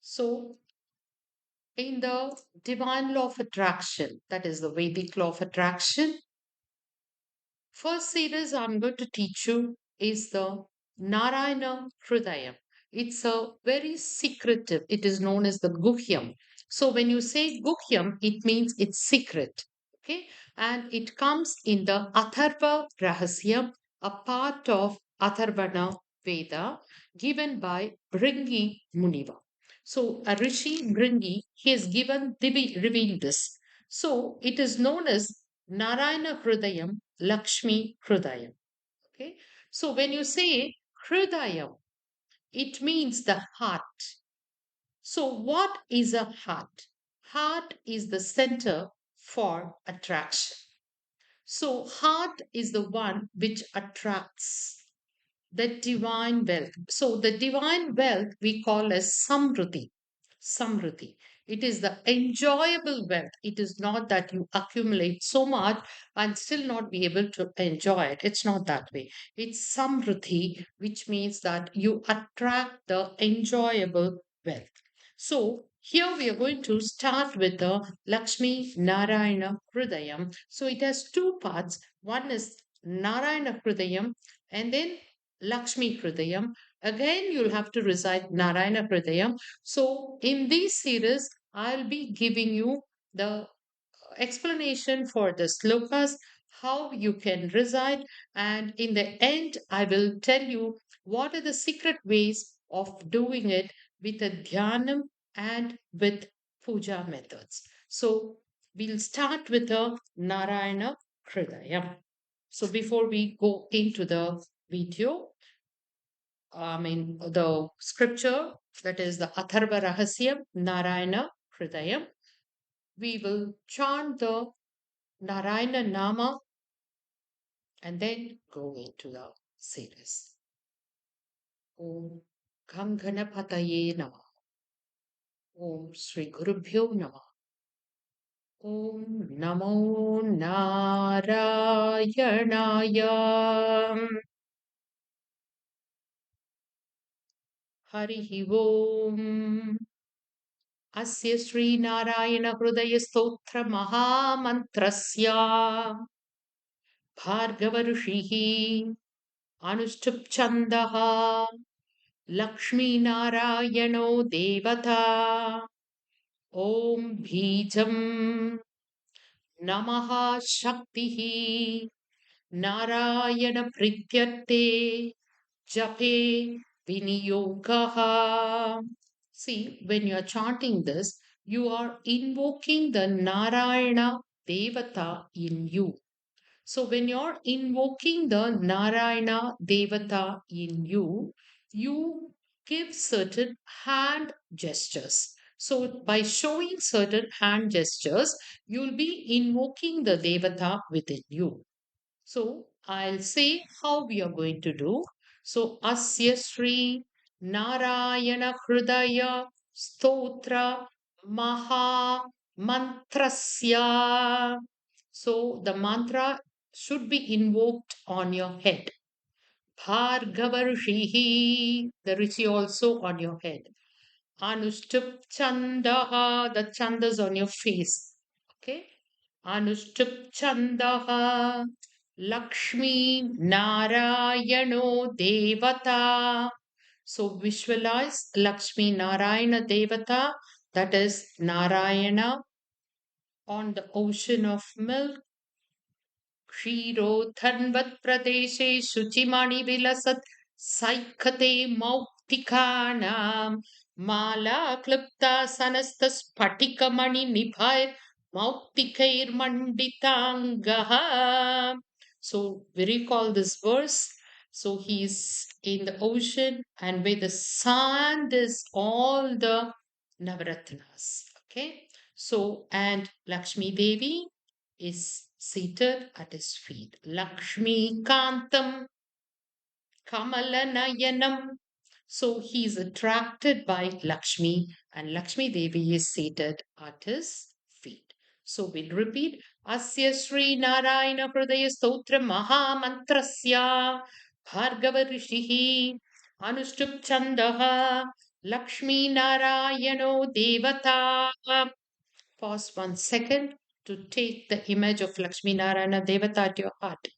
So, in the divine law of attraction, that is the Vedic law of attraction, first series I'm going to teach you is the Narayana hrudayam. It's a very secretive, it is known as the Guhyam. So, when you say Guhyam, it means it's secret. Okay, and it comes in the Atharva Rahasya, a part of Atharvana Veda given by Bringi Muniva. So, a Rishi Bringi, he has revealed this. So, it is known as Narayana Hrudayam, Lakshmi Hrudayam. Okay. So, when you say Hrudayam, it means the heart. So, what is a heart? Heart is the center for attraction. So, heart is the one which attracts the divine wealth. So, the divine wealth we call as Samruti. Samruti. It is the enjoyable wealth. It is not that you accumulate so much and still not be able to enjoy it. It's not that way. It's Samruti, which means that you attract the enjoyable wealth. So, here we are going to start with the Lakshmi Narayana Hrudayam. So, it has two parts. One is Narayana Hrudayam and then Lakshmi Hrudayam. Again, you'll have to recite Narayana Hrudayam. So, in this series, I'll be giving you the explanation for the slokas, how you can recite, and in the end, I will tell you what are the secret ways of doing it with a dhyanam and with puja methods. So, we'll start with a Narayana Hridayam. So, before we go into the video, the scripture, that is the Atharva Rahasya Narayana Hridayam, we will chant the Narayana Nama and then go into the series. Om Ganganapataye Nama. Om Sri Gurubhyo Nama. Om Namo Narayanaya. Harihi Om. अस्य श्रीनारायणहृदयस्तोत्रमहामन्त्रस्य भार्गवऋषिः अनुष्टुप् छन्दः लक्ष्मीनारायणो देवता ॐ बीजम् नमः शक्तिः नारायणप्रीत्यर्थे जपे viniyogah. See, when you are chanting this, you are invoking the Narayana Devata in you. So, when you're invoking the Narayana Devata in you, you give certain hand gestures. So, by showing certain hand gestures, you'll be invoking the Devata within you. So I'll say how we are going to do. So Asya Sri Narayana Hrudaya Stotra Maha Mantrasya. So the mantra should be invoked on your head. Bhargava Rishihi, the Rishi also on your head. Anushtup Chandaha, the chandas on your face. Okay. Anushtup Chandaha. Lakshmi Narayano Devata. So visualize Lakshmi Narayana Devata, that is Narayana on the ocean of milk. Kshirodhanvat Pradeshe Shuchimani Vilasat Saikhate Mauktikanam Mala Klipta Sanasta Spatikamani Nibhai Mauktikir Manditangaha. So we recall this verse. So he's in the ocean, and where the sand is all the Navaratnas. Okay. So, and Lakshmi Devi is seated at his feet. Lakshmi Kantam Kamalanayanam. So he is attracted by Lakshmi, and Lakshmi Devi is seated at his feet. So we'll repeat Asya Sri Narayana Hridaya Stotra Mahamantrasya Bhargava Rishihi Anushtup Chandaha Lakshmi Narayano Devata. Pause 1 second to take the image of Lakshmi Narayana Devata at your heart.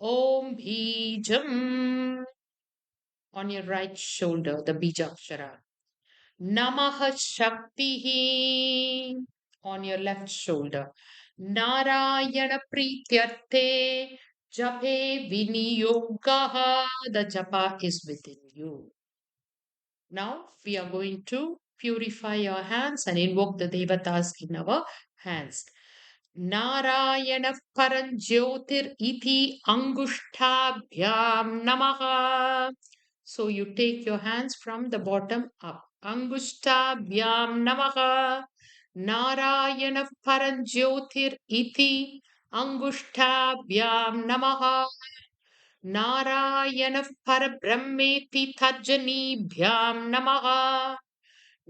Om Bijam on your right shoulder, the Bijakshara. Namaha Shaktihi on your left shoulder. Narayana Prityarte Jape Viniyogaha. The japa is within you. Now we are going to purify our hands and invoke the Devatas in our hands. Narayana Paranjyotir iti Angushtabhyam Namaha. So you take your hands from the bottom up. Angushtabhyam Namaha. Narayana Paranjyotir iti Angushtabhyam Namaha. Narayana Parabrahmeti Tarjanibhyam Namaha.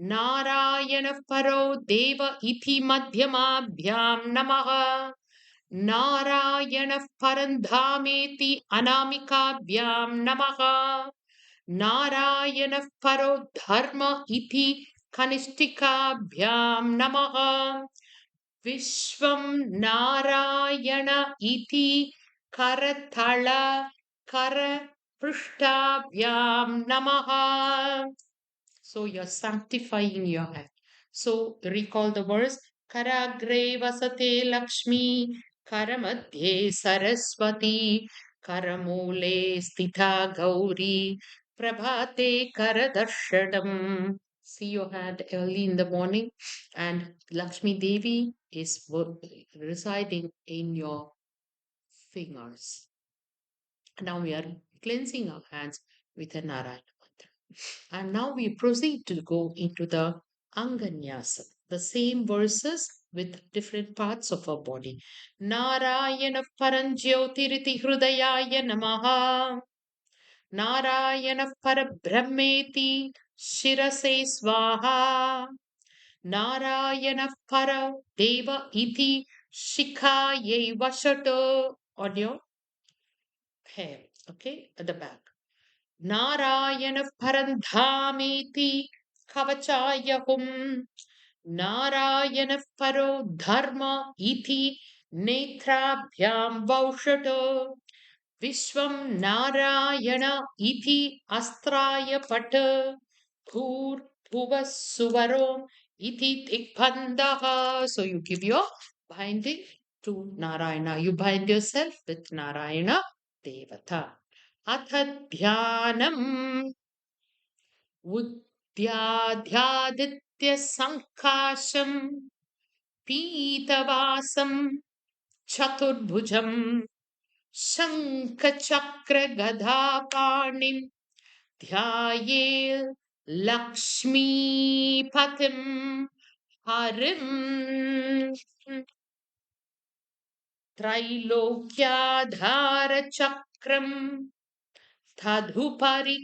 Narayana Paro Deva iti Madhyamabhyam Namaha. Narayana Parandhameti Anamikabhyam Namaha. Narayana Paro Dharma iti Kanishtikabhyam Namaha. Vishwam Narayana iti Karathala Kara Prishtabhyam Namaha. So you're sanctifying your hand. So recall the verse Karagre Vasate Lakshmi Karamadhye Saraswati Karamule Stitha Gauri Prabhate Karadarshanam. See your hand early in the morning, and Lakshmi Devi is residing in your fingers. Now we are cleansing our hands with a Narayana mantra. And now we proceed to go into the Anganyasa, the same verses with different parts of our body. Narayana Paranjyotiriti Hrudayaya Namaha. Narayana Parabrahmeti Shirase Swaha. Narayana Para Deva Iti Shikhaye Vashato on your hair, okay, at the back. Narayana Parandhamiti Kavachayahum. Narayana Paro Dharma Iti Netrabhyam Vaushato. Vishwam Narayana Iti Astraya Pata. Bhur Bhuvas Suvarom Iti Tikpandaha. So you give your binding to Narayana. You bind yourself with Narayana Devata. अथ ध्यानम् उद्याध्यादित्यसङ्काशम् पीतवासम् चतुर्भुजम् शङ्खचक्रगदापाणिम् ध्याये लक्ष्मीपतिम् हरिम् त्रैलोक्याधारचक्रम् तदुपरि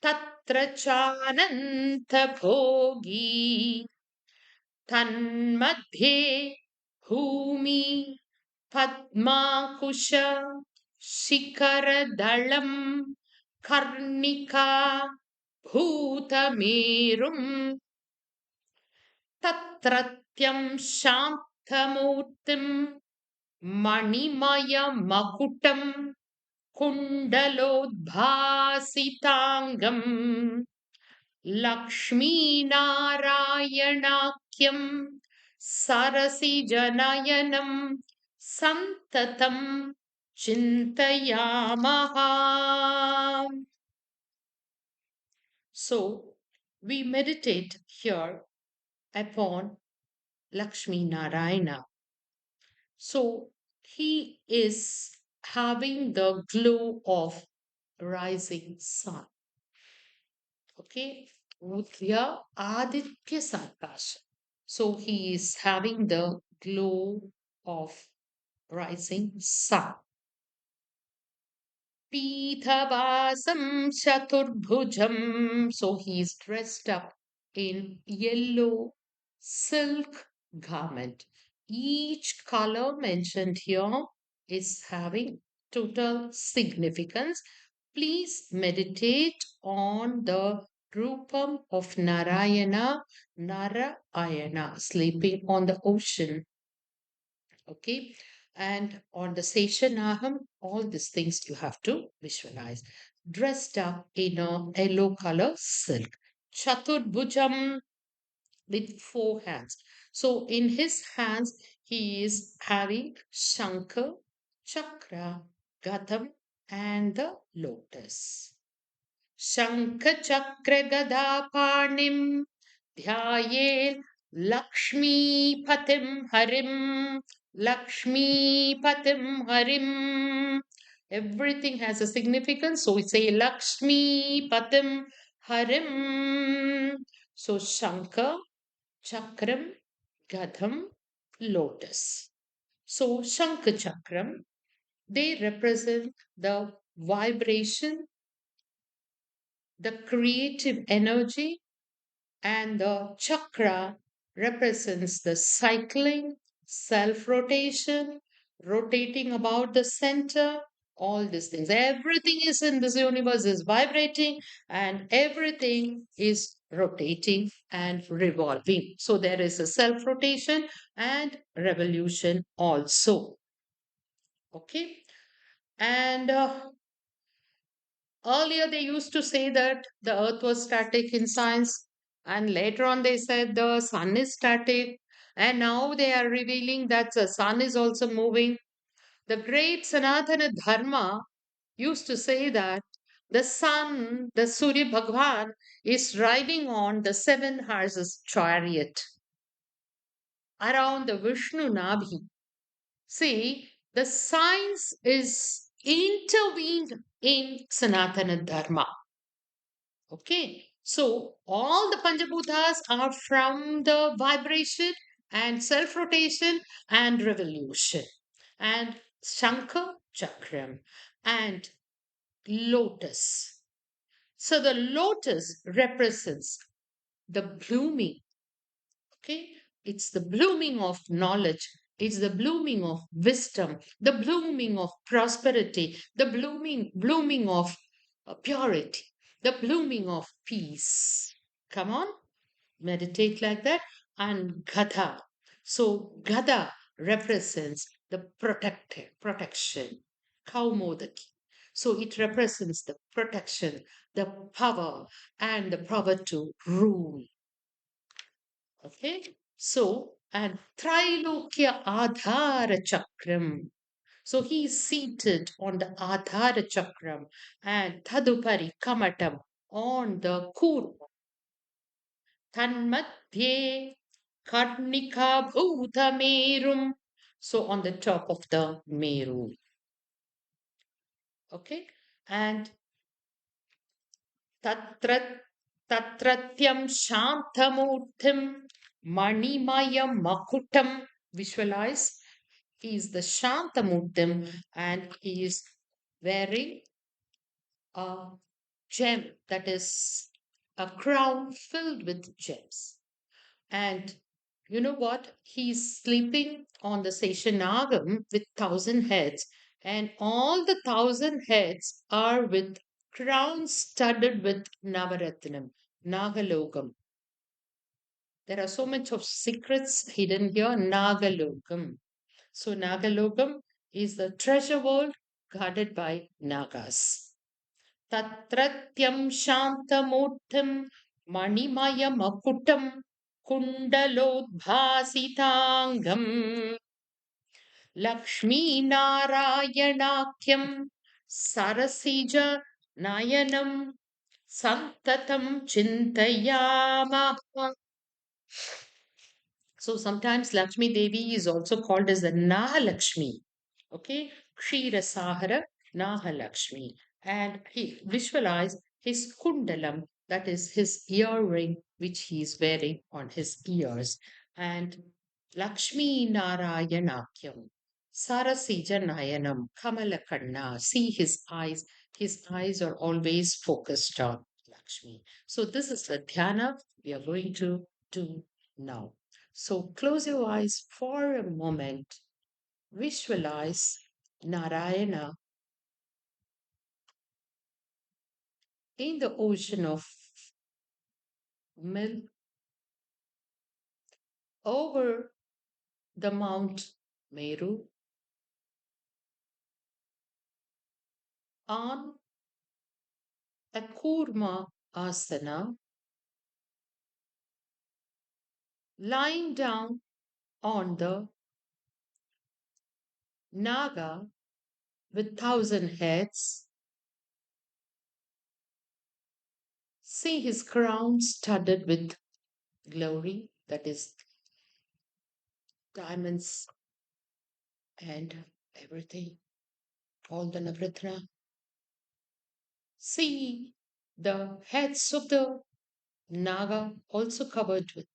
तत्र चानन्तभोगी तन्मध्ये भूमि पद्माकुश शिखरदलम् कर्णिका भूतमेरुम् तत्रत्यं शान्तमूर्तिम् मणिमयमकुटम् कुण्डलोद्भासिताङ्गम् लक्ष्मीनारायणाख्यं सरसिजनयनं सन्ततं चिन्तयामः. So we meditate here upon Lakshmi Narayana. So he is having the glow of rising sun. Okay, Udya Aditya Sankasha. So he is having the glow of rising sun. Pithavasam Chaturbhujam. So he is dressed up in yellow silk garment. Each color mentioned here is having total significance. Please meditate on the Rupam of Narayana, sleeping on the ocean. Okay. And on the Seshanaham, all these things you have to visualize. Dressed up in a yellow color silk. Chaturbhujam with four hands. So in his hands, he is having Shankar, Chakra, Gadam, and the lotus. शङ्खचक्रगदापाणिं ध्यायेत् लक्ष्मीपतिं हरिं लक्ष्मीपतिं हरिम्. Everything has a significance. So we say Lakshmi Harim. So Shankar, Chakram, Gadam, Lotus. So Shankar Chakram, they represent the vibration, the creative energy, and the chakra represents the cycling, self rotation, rotating about the center, all these things. Everything is in this universe is vibrating and everything is rotating and revolving. So there is a self rotation and revolution also. Okay. And earlier, they used to say that the earth was static in science, and later on, they said the sun is static. And now they are revealing that the sun is also moving. The great Sanatana Dharma used to say that the sun, the Surya Bhagwan, is riding on the seven horses chariot around the Vishnu Nabhi. See, the science is intervened in Sanatana Dharma. Okay, so all the Panjabhutas are from the vibration and self rotation and revolution, and Shankha Chakram and lotus. So the lotus represents the blooming. Okay, it's the blooming of knowledge, it's the blooming of wisdom, the blooming of prosperity, the blooming of purity, the blooming of peace. Come on, meditate like that. And Gada. So Gada represents the protection, Kaumodaki. So it represents the protection, the power, and the power to rule. Okay. So, and Trilokya Adhara Chakram. So he is seated on the Adhara Chakram and Tadupari Kamatam on the Kurma. Tanmadhye Karnika Bhuta Merum. So on the top of the Meru. Okay. And तत्र तत्रत्यं शान्तमूर्तिं मणिमयं मकुटं. Visualize, he is the Shantamurtim and he is wearing a gem, that is a crown filled with gems. And you know what? He's sleeping on the Seshanagam with 1,000 heads, and all the 1,000 heads are with crowns studded with Navaratnam, Nagalogam. There are so much of secrets hidden here. Nagalogam. So Nagalogam is the treasure world guarded by Nagas. Tatratyam Shantamurtim Manimaya Kundalodbhasitangam Lakshminarayanakhyam Sarasija Nayanam Santatam Chintayama. So sometimes Lakshmi Devi is also called as the Nahalakshmi. Okay, Kshira Sahara Nahalakshmi. And he visualize his kundalam, that is his earring, which he is wearing on his ears. And Lakshmi Narayanakyam. Sarasija Nayanam Kamalakanna. See his eyes are always focused on Lakshmi. So this is the dhyana we are going to do now. So close your eyes for a moment. Visualize Narayana in the ocean of milk over the Mount Meru on a Kurma asana, lying down on the Naga with 1,000 heads. See his crown studded with glory, that is, diamonds and everything, all the Navratna. See the heads of the Naga also covered with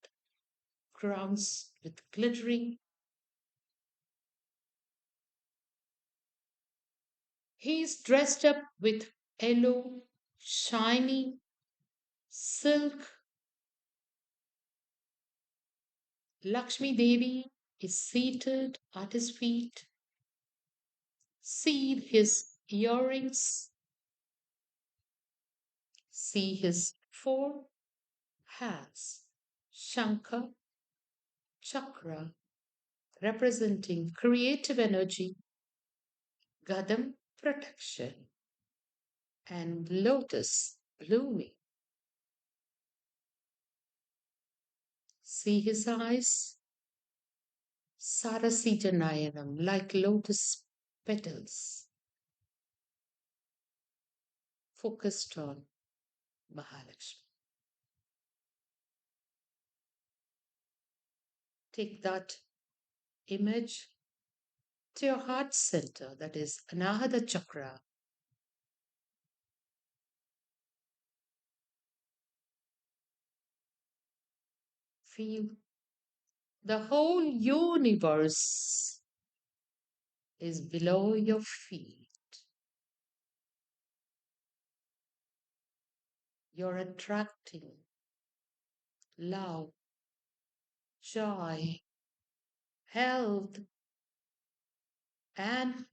crowns with glittering. He is dressed up with yellow, shiny silk. Lakshmi Devi is seated at his feet. See his earrings. See his four hands. Shankha, chakra, representing creative energy, Gadam, protection, and lotus, blooming. See his eyes, Sarasita Nayanam, like lotus petals, focused on Mahalakshmi. Take that image to your heart center, that is Anahata Chakra. Feel the whole universe is below your feet. You're attracting love, joy, health, and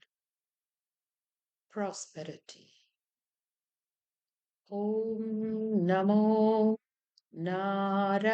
prosperity. Om Namo Narayanaya.